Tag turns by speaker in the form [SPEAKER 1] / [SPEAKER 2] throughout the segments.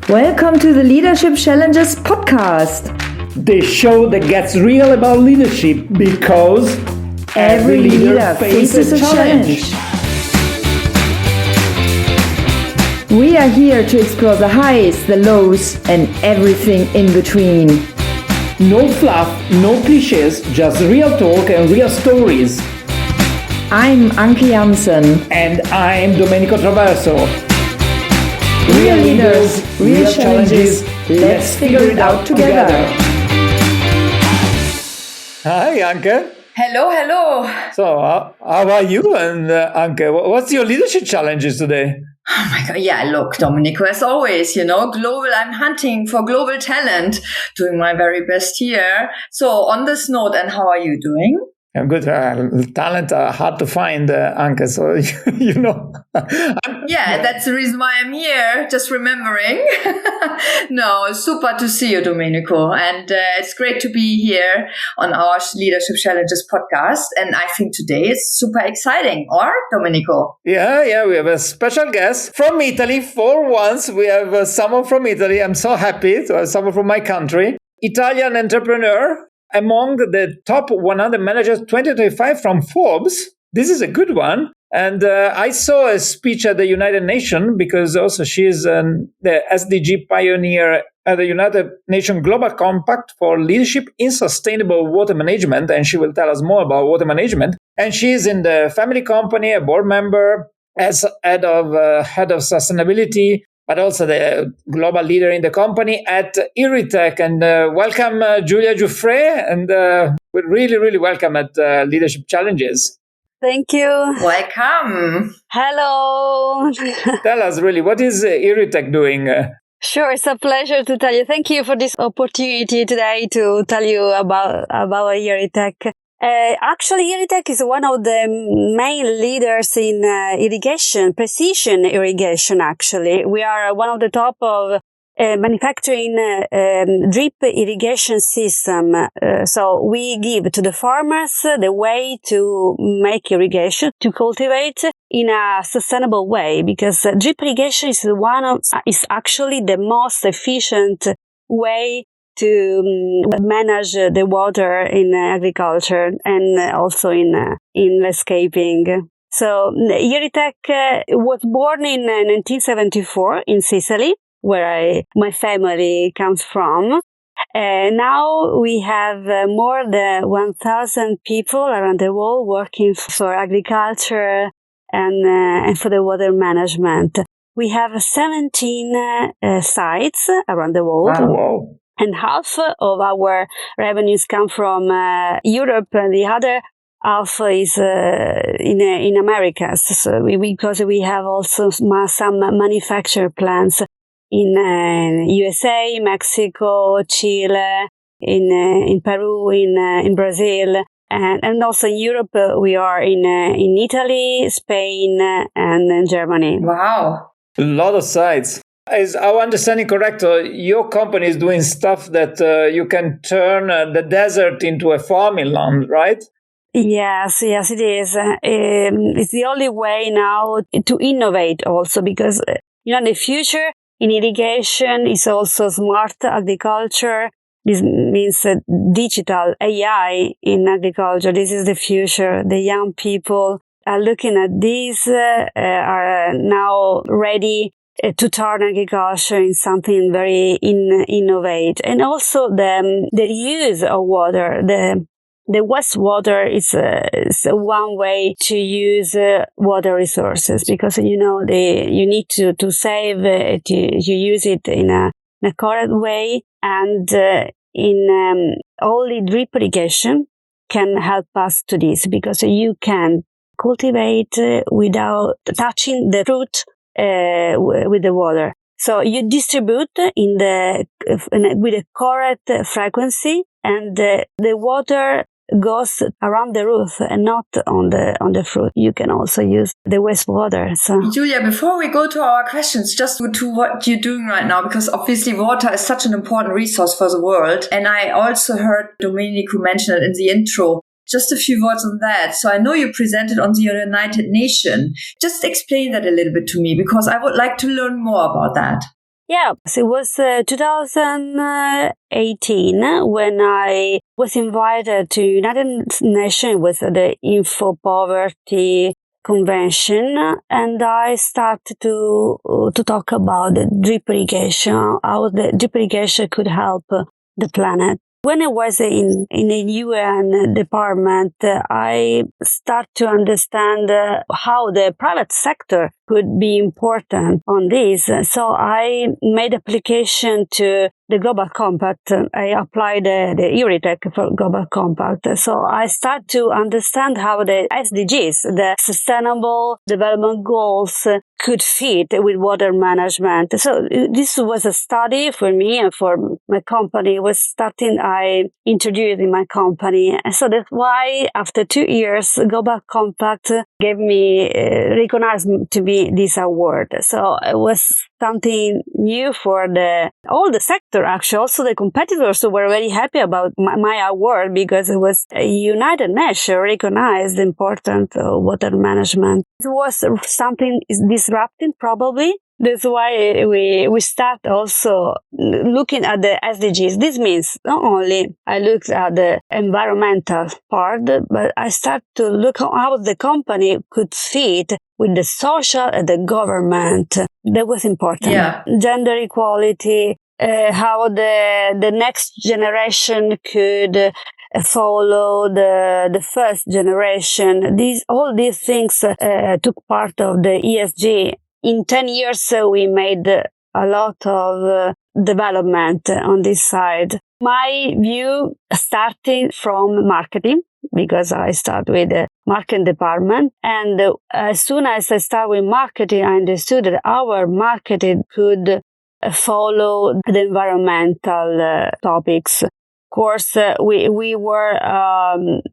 [SPEAKER 1] Welcome to the Leadership Challenges podcast.
[SPEAKER 2] The show that gets real about leadership because
[SPEAKER 1] every leader faces a challenge. We are here to explore the highs, the lows, and everything in between.
[SPEAKER 2] No fluff, no cliches, just real talk and real stories.
[SPEAKER 1] I'm Anke Janssen.
[SPEAKER 2] And I'm Domenico Traverso.
[SPEAKER 1] Real leaders, real challenges, let's figure it out together.
[SPEAKER 2] Hi, Anke.
[SPEAKER 3] Hello.
[SPEAKER 2] So, how are you? And Anke, what's your leadership challenges today?
[SPEAKER 3] Oh my God. Yeah, look, Domenico, as always, global, I'm hunting for global talent, doing my very best here. So on this note, and how are you doing?
[SPEAKER 2] I'm good. Talent hard to find, Anke. So,
[SPEAKER 3] Yeah, that's the reason why I'm here, just remembering. No, super to see you, Domenico. And it's great to be here on our Leadership Challenges podcast. And I think today is super exciting, or, Domenico?
[SPEAKER 2] Yeah, we have a special guest from Italy. For once, we have someone from Italy. I'm so happy to have someone from my country. Italian entrepreneur. Among the top 100 managers 2025 from Forbes. This is a good one. And I saw a speech at the United Nations because also she is the SDG pioneer at the United Nations Global Compact for Leadership in Sustainable Water Management. And she will tell us more about water management. And she is in the family company, a board member, as head of sustainability, but also the global leader in the company at Irritech. And welcome, Giulia Giuffrè, and we're really welcome at Leadership Challenges.
[SPEAKER 4] Thank you.
[SPEAKER 3] Welcome.
[SPEAKER 4] Hello.
[SPEAKER 2] Tell us really, what is Irritech doing?
[SPEAKER 4] Sure, it's a pleasure to tell you. Thank you for this opportunity today to tell you about Irritech. Actually, Irritech is one of the main leaders in irrigation, precision irrigation, actually. We are one of the top of manufacturing drip irrigation system. So we give to the farmers the way to make irrigation, to cultivate in a sustainable way, because drip irrigation is actually the most efficient way to manage the water in agriculture and also in landscaping. So Irritech was born in 1974 in Sicily, where my family comes from. Now we have more than 1,000 people around the world working for agriculture and for the water management. We have 17 sites around the world.
[SPEAKER 2] Wow.
[SPEAKER 4] And half of our revenues come from Europe, and the other half is in Americas. So because we have also some manufacturer plants in USA, Mexico, Chile, in Peru, in Brazil, and also in Europe. We are in Italy, Spain, and in Germany.
[SPEAKER 3] Wow,
[SPEAKER 2] a lot of sites. Is our understanding correct? Your company is doing stuff that you can turn the desert into a farming land, right?
[SPEAKER 4] Yes, it is. It's the only way now to innovate also, because the future in irrigation is also smart agriculture. This means digital AI in agriculture. This is the future. The young people are looking at this, are now ready to turn agriculture in something very innovate. And also the use of water, the wastewater is one way to use water resources, because you need to save it, you use it in a correct way, and only drip irrigation can help us to this, because you can cultivate without touching the root with the water. So you distribute with a correct frequency, and the water goes around the root and not on the fruit. You can also use the wastewater. So,
[SPEAKER 3] Giulia, before we go to our questions, just to what you're doing right now, because obviously water is such an important resource for the world. And I also heard Domenico mention it in the intro. Just a few words on that. So I know you presented on the United Nations. Just explain that a little bit to me, because I would like to learn more about that.
[SPEAKER 4] Yeah, so it was 2018 when I was invited to United Nations with the Info Poverty Convention, and I started to talk about the drip irrigation, how the drip irrigation could help the planet. When I was in a UN department, I start to understand how the private sector could be important on this. So I made application to the Global Compact. I applied the Euritech for Global Compact. So I start to understand how the SDGs, the Sustainable Development Goals, could fit with water management. So this was a study for me and for my company. It was starting I introduced in my company. And so that's why after 2 years, Global Compact gave me, recognized to me this award. So it was something new for all the sector, actually. Also the competitors were very happy about my award because it was a United Nations recognized the importance of water management. It was something disrupting, probably. That's why we start also looking at the SDGs. This means not only I looked at the environmental part, but I start to look at how the company could fit with the social and the government. That was important.
[SPEAKER 3] Yeah.
[SPEAKER 4] Gender equality, how the next generation could follow the first generation. All these things took part of the ESG. In 10 years, we made a lot of development on this side. My view starting from marketing, because I start with the marketing department. And as soon as I start with marketing, I understood that our marketing could follow the environmental topics. Of course, we were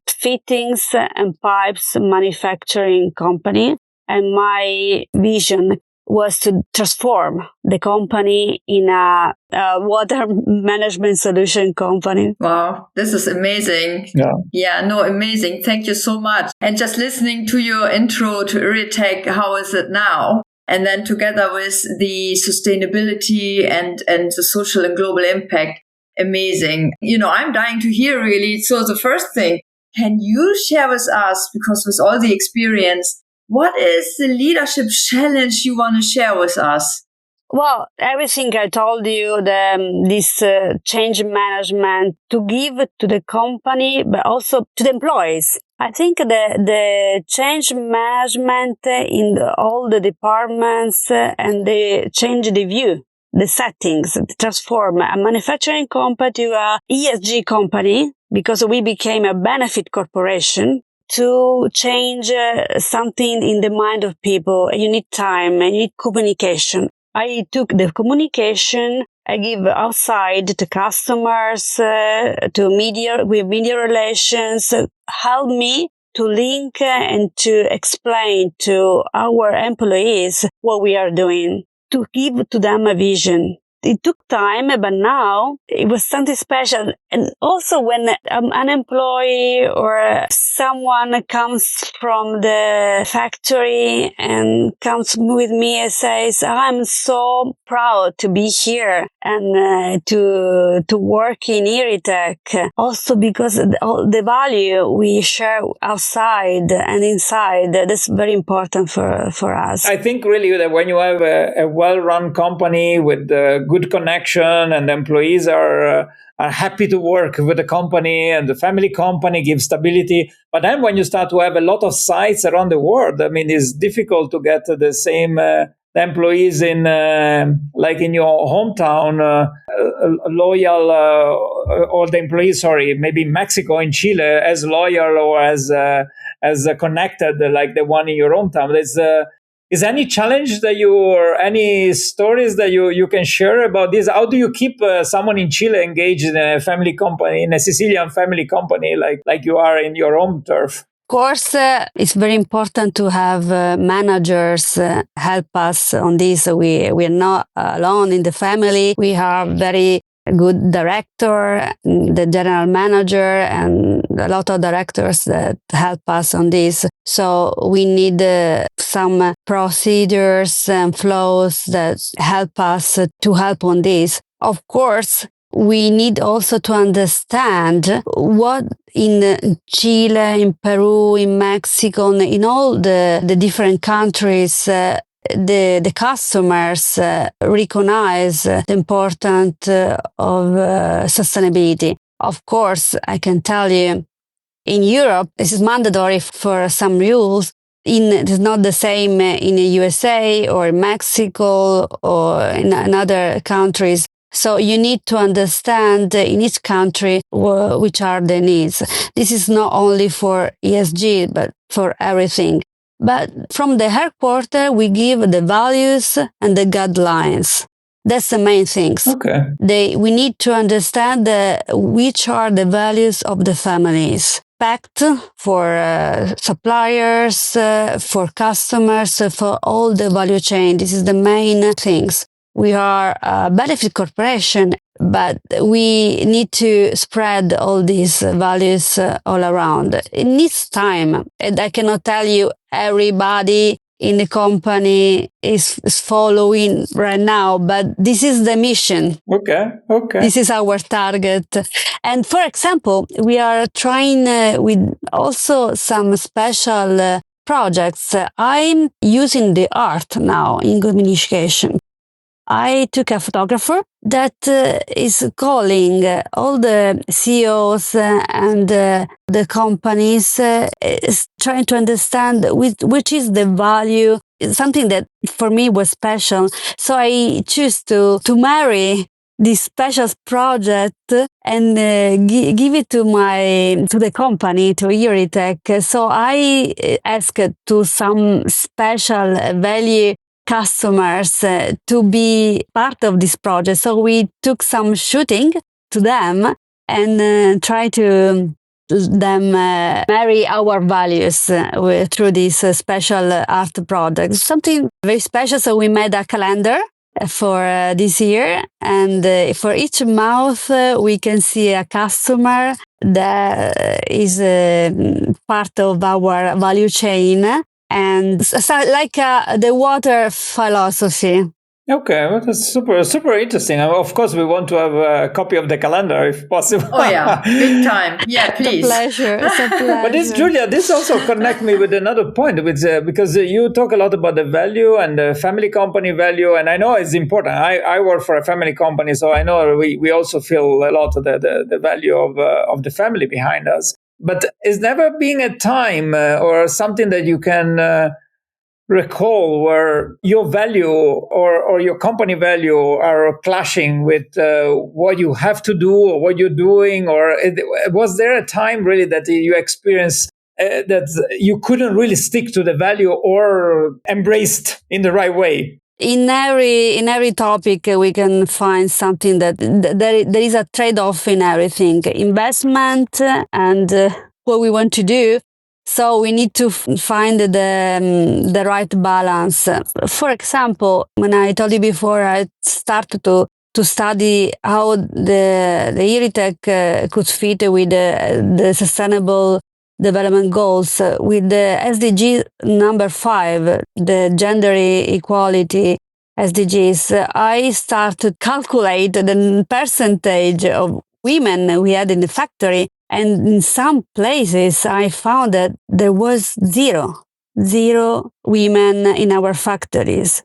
[SPEAKER 4] fittings and pipes manufacturing company. And my vision was to transform the company in a water management solution company.
[SPEAKER 3] Wow, this is amazing. Amazing. Thank you so much. And just listening to your intro to Irritech, how is it now? And then together with the sustainability and the social and global impact, amazing. I'm dying to hear really. So the first thing, can you share with us, because with all the experience, what is the leadership challenge you want to share with us?
[SPEAKER 4] Well, everything I told you, this change management to give to the company, but also to the employees. I think the change management in all the departments and they change the view, the settings, transform a manufacturing company to a ESG company because we became a benefit corporation. To change something in the mind of people, you need time, you need communication. I took the communication I give outside to customers, to media, with media relations, help me to link and to explain to our employees what we are doing, to give to them a vision. It took time, but now it was something special. And also when an employee or someone comes from the factory and comes with me and says, I'm so proud to be here and to work in Irritech. Also because the value we share outside and inside, that's very important for us.
[SPEAKER 2] I think really that when you have a well-run company with good connection and the employees are happy to work with the company and the family company gives stability. But then when you start to have a lot of sites around the world, I mean, it's difficult to get the same employees in, like in your hometown, loyal, or the employees, maybe in Mexico, in Chile, as loyal or as connected like the one in your hometown. Is any challenge that or any stories that you can share about this? How do you keep someone in Chile engaged in a family company, in a Sicilian family company like you are in your home turf?
[SPEAKER 4] Of course, it's very important to have managers help us on this. We are not alone in the family. We are very good director, the general manager, and a lot of directors that help us on this. So we need some procedures and flows that help us to help on this. Of course, we need also to understand what in Chile, in Peru, in Mexico, in all the different countries, the customers recognize the importance of sustainability. Of course, I can tell you, in Europe, this is mandatory for some rules. It's not the same in the USA or Mexico or in other countries. So you need to understand in each country which are the needs. This is not only for ESG, but for everything. But from the headquarters, we give the values and the guidelines. That's the main things.
[SPEAKER 2] Okay.
[SPEAKER 4] We need to understand which are the values of the families. Respect for suppliers, for customers, for all the value chain. This is the main things. We are a benefit corporation, but we need to spread all these values all around. It needs time. And I cannot tell you everybody in the company is following right now, but this is the mission.
[SPEAKER 2] Okay.
[SPEAKER 4] This is our target. And for example, we are trying with also some special projects. I'm using the art now in communication. I took a photographer that is calling all the CEOs and the companies, is trying to understand which is the value, something that for me was special. So I choose to marry this special project and give it to the company, to Euritech. So I asked to some special value customers to be part of this project. So we took some shooting to them and try to them marry our values through this special art project. Something very special. So we made a calendar for this year, and for each month we can see a customer that is part of our value chain. And so like the water philosophy.
[SPEAKER 2] Okay, well, that's super interesting. Of course, we want to have a copy of the calendar if possible.
[SPEAKER 3] Oh yeah, big time. Yeah, please.
[SPEAKER 4] It's a pleasure.
[SPEAKER 2] But Giulia, this also connect me with another point, because you talk a lot about the value and the family company value, and I know it's important. I work for a family company, so I know we also feel a lot of the value of the family behind us. But is never being a time or something that you can recall where your value or your company value are clashing with what you have to do or what you're doing? Or was there a time really that you experienced that you couldn't really stick to the value or embraced in the right way?
[SPEAKER 4] In every topic, we can find something that there is a trade-off in everything, investment and what we want to do. So we need to find the right balance. For example, when I told you before, I started to study how the Euritech could fit with the sustainable development goals, with the SDG number 5, the gender equality SDGs. I started to calculate the percentage of women we had in the factory, and in some places I found that there was zero women in our factories,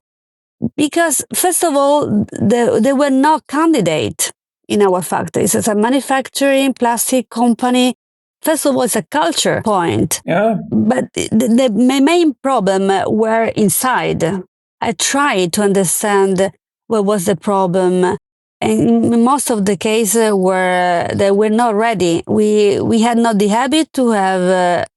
[SPEAKER 4] because first of all there were no candidates in our factories. As a manufacturing plastic company, first of all, it's a culture point.
[SPEAKER 2] Yeah.
[SPEAKER 4] But the main problem were inside. I tried to understand what was the problem. And in most of the cases they were not ready. We had not the habit to have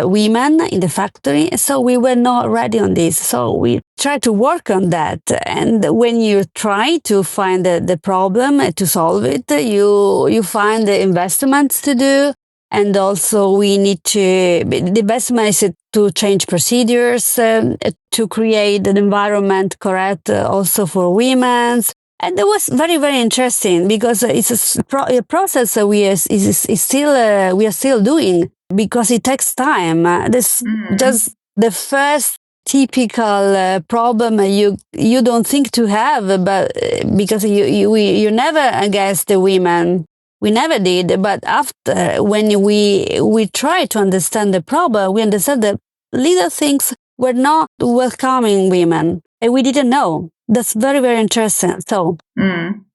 [SPEAKER 4] women in the factory, so we were not ready on this. So we tried to work on that. And when you try to find the problem to solve it, you find the investments to do. And also we need the investment is to change procedures, to create an environment correct also for women, And it was very, very interesting because it's a process that we are still doing because it takes time. This just the first typical problem you don't think to have, but because you never against the women. We never did, but after when we try to understand the problem, we understand that little things were not welcoming women, and we didn't know. That's very, very interesting. So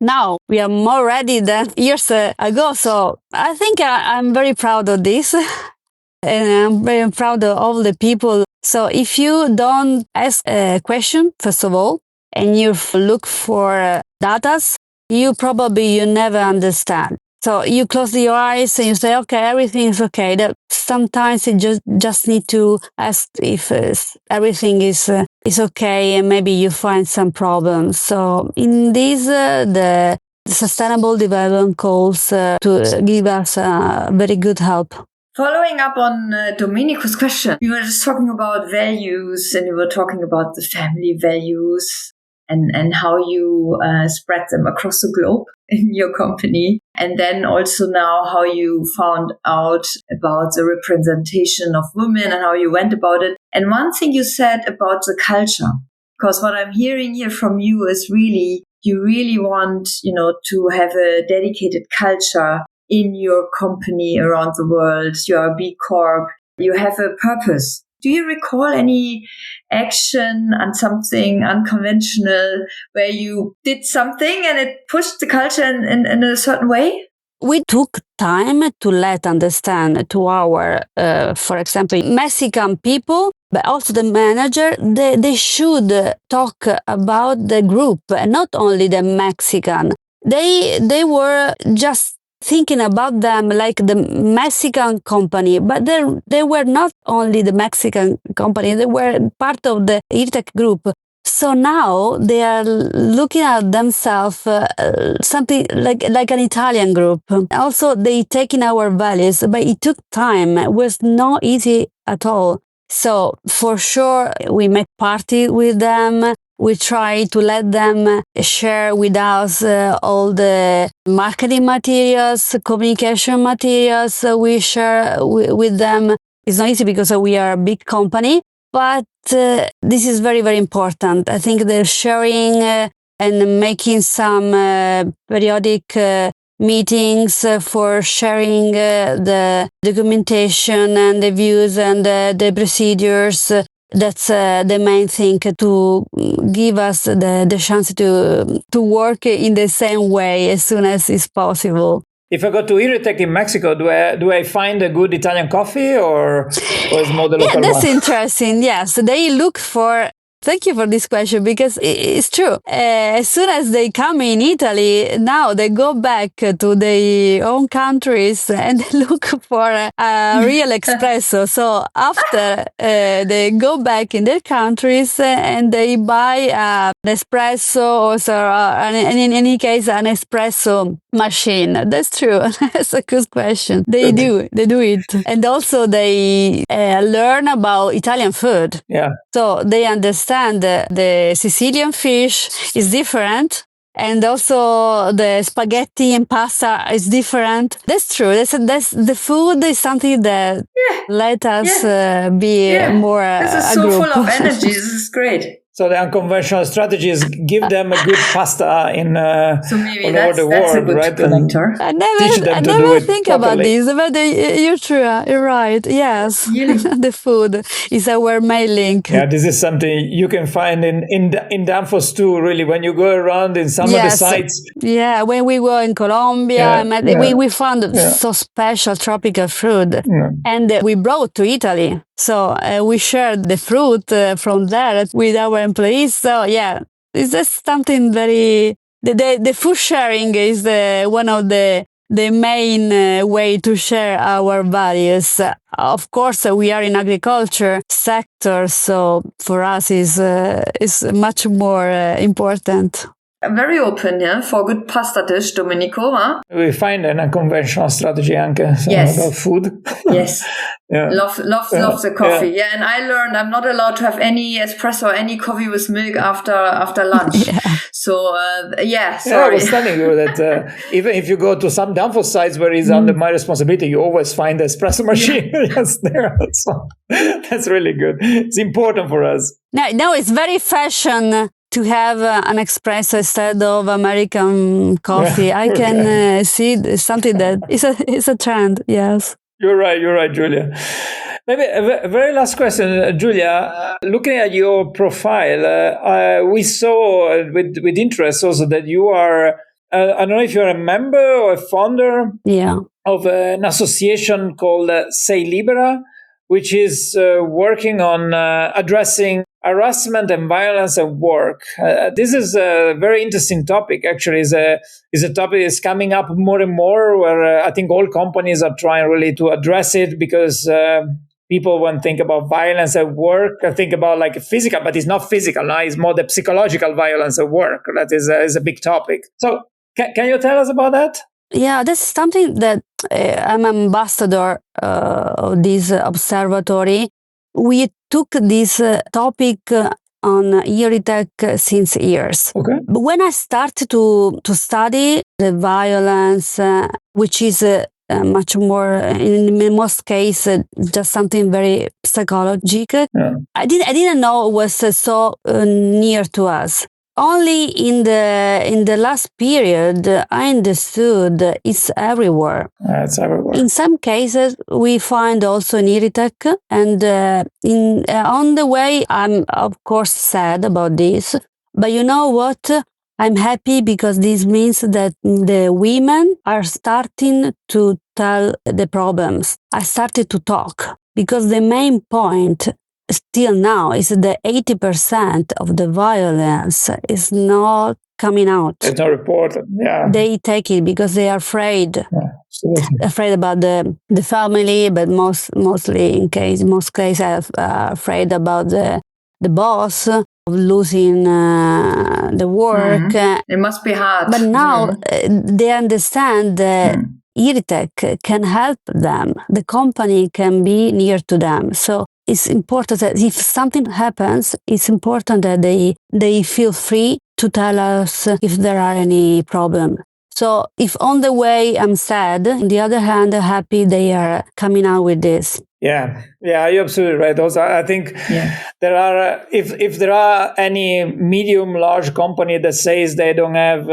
[SPEAKER 4] now we are more ready than years ago. So I think I'm very proud of this. And I'm very proud of all the people. So if you don't ask a question, first of all, and you look for data, you never understand. So you close your eyes and you say, okay, everything is okay. That sometimes you just need to ask if everything is okay, and maybe you find some problems. So in this, the Sustainable Development Goals to give us very good help.
[SPEAKER 3] Following up on Domenico's question, you were just talking about values, and you were talking about the family values and how you spread them across the globe in your company. And then also now how you found out about the representation of women and how you went about it. And one thing you said about the culture, because what I'm hearing here from you is really, you really want, to have a dedicated culture in your company around the world. You are a B Corp. You have a purpose. Do you recall any action and something unconventional where you did something and it pushed the culture in a certain way?
[SPEAKER 4] We took time to let understand to our, for example, Mexican people, but also the manager, they should talk about the group and not only the Mexican. They were just thinking about them like the Mexican company, but they were not only the Mexican company, they were part of the IRTEC group. So now they are looking at themselves something like an Italian group. Also, they taking our values, but it took time. It was not easy at all. So for sure, we make party with them. We try to let them share with us all the marketing materials, communication materials we share with them. It's not easy because we are a big company, but this is very, very important. I think the sharing and making some periodic meetings for sharing the documentation and the views and the procedures. That's the main thing to give us the chance to work in the same way as soon as is possible.
[SPEAKER 2] If I go to Irritec in Mexico, do I find a good Italian coffee or is more the local one?
[SPEAKER 4] Yeah, that's interesting. Yes, they look for. Thank you for this question because it's true. As soon as they come in Italy, now they go back to their own countries and they look for a real espresso. So after they go back in their countries and they buy an espresso or in any case an espresso machine. That's true. That's a good question. They do it. And also they learn about Italian food.
[SPEAKER 2] Yeah. So
[SPEAKER 4] they understand the Sicilian fish is different, and also the spaghetti and pasta is different. That's true. That's the food is something that let us be more
[SPEAKER 3] this is
[SPEAKER 4] a
[SPEAKER 3] so
[SPEAKER 4] group.
[SPEAKER 3] Full of energy. This is great.
[SPEAKER 2] So the unconventional strategy is give them a good pasta in
[SPEAKER 3] so maybe
[SPEAKER 2] all over the world, right?
[SPEAKER 3] Connector.
[SPEAKER 4] I never think about this, but you're true. You're right. Yes,
[SPEAKER 3] really?
[SPEAKER 4] The food is our main link.
[SPEAKER 2] Yeah, this is something you can find in Danfoss too. Really, when you go around in some of the sites.
[SPEAKER 4] Yeah, when we were in Colombia, we found so special tropical fruit, and we brought to Italy. So we shared the fruit from there with our employees. So it's just something very. The food sharing is one of the main way to share our values. Of course, we are in agriculture sector, so for us is much more important.
[SPEAKER 3] Very open, yeah, for good pasta dish, Domenico, huh?
[SPEAKER 2] We find an unconventional strategy anche about food.
[SPEAKER 3] Yes.
[SPEAKER 2] Yeah.
[SPEAKER 3] Love the coffee. Yeah. And I learned I'm not allowed to have any espresso or any coffee with milk after lunch. So, sorry.
[SPEAKER 2] Yeah, I was telling you that even if you go to some downfall sites where it's under my responsibility, you always find the espresso machine just there. So that's really good. It's important for us.
[SPEAKER 4] Now it's very fashion to have an espresso instead of American coffee. I can see something that is a trend. Yes.
[SPEAKER 2] You're right, Giulia. Maybe a very last question, Giulia. Looking at your profile, we saw with interest also that you are, I don't know if you're a member or a founder of an association called Sei Libera, which is working on addressing harassment and violence at work. This is a very interesting topic. Actually, is a topic that's coming up more and more. Where I think all companies are trying really to address it because people, when think about violence at work, think about like physical, but it's not physical. Now it's more the psychological violence at work. That is a big topic. So, can you tell us about that?
[SPEAKER 4] Yeah, that's something that I'm ambassador of this observatory. We took this topic on Iritech since years.
[SPEAKER 2] Okay.
[SPEAKER 4] But when I started to study the violence, which is much more, in most cases, just something very psychological, I didn't know it was so near to us. Only in the last period, I understood it's everywhere.
[SPEAKER 2] It's everywhere.
[SPEAKER 4] In some cases, we find also in Iritech, and on the way, I'm of course sad about this. But you know what? I'm happy because this means that the women are starting to tell the problems. I started to talk because the main point still now is that 80% of the violence is not coming out.
[SPEAKER 2] It's not reported. Yeah.
[SPEAKER 4] They take it because they are afraid.
[SPEAKER 2] Yeah,
[SPEAKER 4] afraid about the family, but most cases afraid about the boss of losing the work.
[SPEAKER 3] It must be hard.
[SPEAKER 4] But now they understand that Iritech can help them. The company can be near to them. So it's important that if something happens, it's important that they feel free to tell us if there are any problem. So if on the way I'm sad, on the other hand, I'm happy they are coming out with this.
[SPEAKER 2] Yeah, you're absolutely right. Also, I think there are, if there are any medium, large company that says they don't have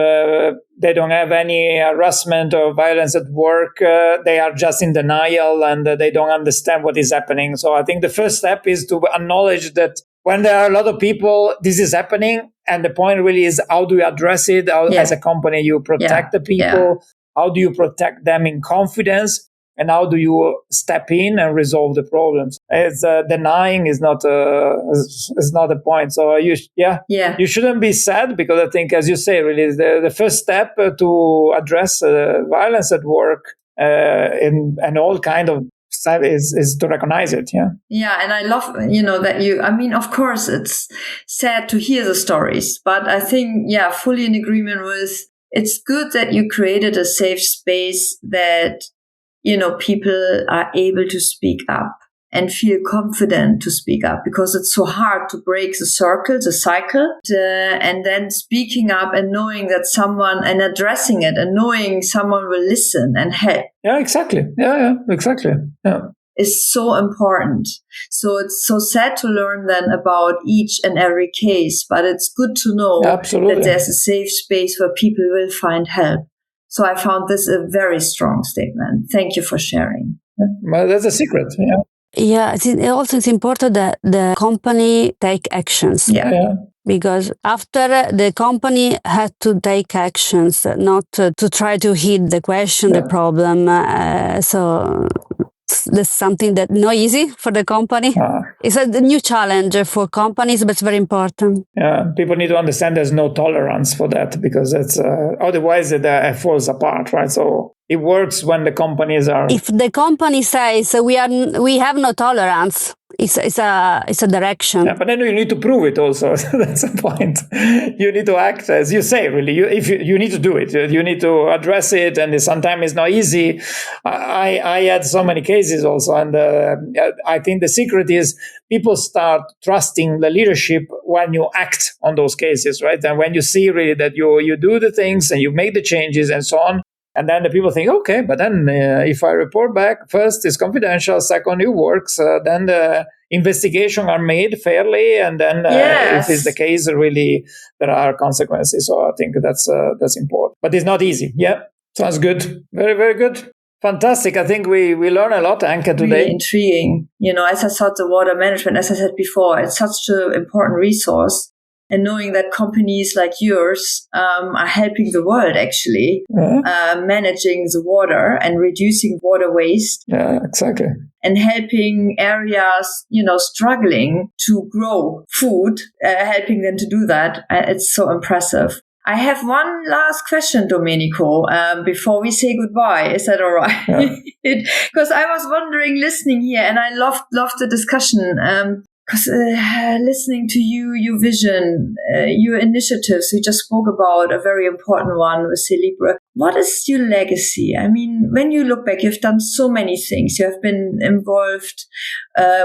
[SPEAKER 2] any harassment or violence at work, they are just in denial and they don't understand what is happening. So I think the first step is to acknowledge that when there are a lot of people, this is happening. And the point really is, how do you address it? How, as a company, you protect the people? How do you protect them in confidence? And how do you step in and resolve the problems? It's denying is not the point. So you shouldn't be sad, because I think, as you say, really the first step to address violence at work and all kind of stuff is to recognize it.
[SPEAKER 3] Yeah, and I love that you. I mean, of course, it's sad to hear the stories, but I think fully in agreement with. It's good that you created a safe space that. People are able to speak up and feel confident to speak up, because it's so hard to break the cycle, and then speaking up and knowing that someone, and addressing it and knowing someone will listen and help.
[SPEAKER 2] Yeah, exactly. Yeah, exactly. Yeah.
[SPEAKER 3] Is so important. So it's so sad to learn then about each and every case, but it's good to know that there's a safe space where people will find help. So I found this a very strong statement. Thank you for sharing.
[SPEAKER 2] Well, that's a secret.
[SPEAKER 4] Yeah, it's important that the company take actions.
[SPEAKER 3] Yeah.
[SPEAKER 4] Because after the company had to take actions, not to try to hide the question, the problem. So that's something that's not easy for the company. It's a new challenge for companies, but it's very important.
[SPEAKER 2] Yeah, people need to understand there's no tolerance for that, because it's otherwise it falls apart, right? So it works when the companies are.
[SPEAKER 4] If the company says we have no tolerance, it's a direction.
[SPEAKER 2] Yeah, but then you need to prove it also. That's the point. You need to act, as you say, really. You need to do it. You need to address it, and sometimes it's not easy. I had so many cases also, and I think the secret is people start trusting the leadership when you act on those cases, right? And when you see really that you do the things and you make the changes and so on. And then the people think, okay, but then if I report back, first it's confidential, second it works, then the investigation are made fairly, and then if it's the case, really there are consequences. So I think that's important. But it's not easy. Yeah, sounds good. Very, very good. Fantastic. I think we learn a lot, Anke, today.
[SPEAKER 3] Really intriguing. As I thought, the water management, as I said before, it's such an important resource. And knowing that companies like yours are helping the world, actually, managing the water and reducing water waste.
[SPEAKER 2] Yeah, exactly.
[SPEAKER 3] And helping areas, struggling to grow food, helping them to do that. It's so impressive. I have one last question, Domenico, before we say goodbye. Is that all right? Because I was wondering, listening here, and I loved the discussion. Because listening to you, your vision, your initiatives, we just spoke about a very important one with Celebre. What is your legacy? I mean, when you look back, you've done so many things. You have been involved.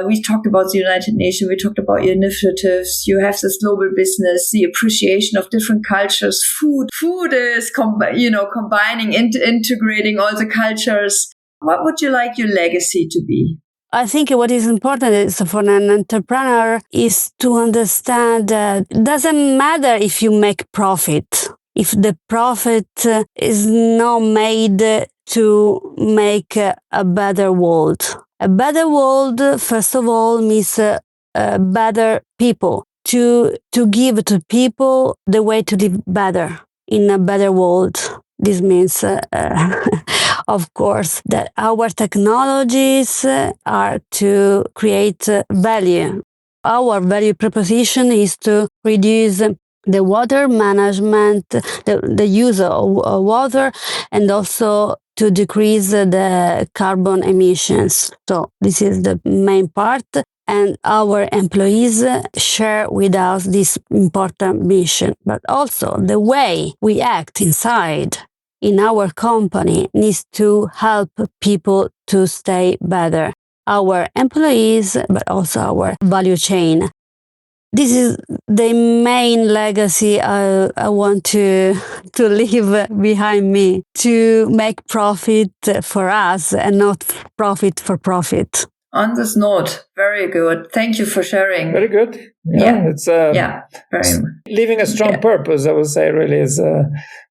[SPEAKER 3] We talked about the United Nations. We talked about your initiatives. You have this global business, the appreciation of different cultures. Food is, combining, integrating all the cultures. What would you like your legacy to be?
[SPEAKER 4] I think what is important is for an entrepreneur is to understand that it doesn't matter if you make profit, if the profit is not made to make a better world. A better world, first of all, means better people, to give to people the way to live better in a better world. This means, of course, that our technologies are to create value. Our value proposition is to reduce the water management, the use of water, and also to decrease the carbon emissions. So this is the main part. And our employees share with us this important mission. But also the way we act inside in our company needs to help people to stay better. Our employees, but also our value chain. This is the main legacy I want to leave behind me, to make profit for us and not profit for profit.
[SPEAKER 3] On this note, very good. Thank you for sharing.
[SPEAKER 2] Very good. It's
[SPEAKER 3] very
[SPEAKER 2] leaving a strong purpose. I would say really is.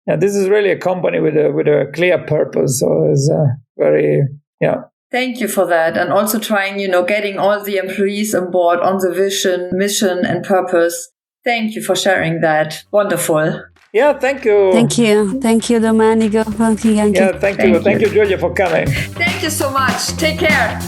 [SPEAKER 2] This is really a company with a clear purpose. So it's very
[SPEAKER 3] Thank you for that, and also trying, getting all the employees on board on the vision, mission, and purpose. Thank you for sharing that. Wonderful.
[SPEAKER 2] Yeah, thank you.
[SPEAKER 4] Thank you, Domenico.
[SPEAKER 2] Thank you, Giulia, for coming.
[SPEAKER 3] Thank you so much. Take care.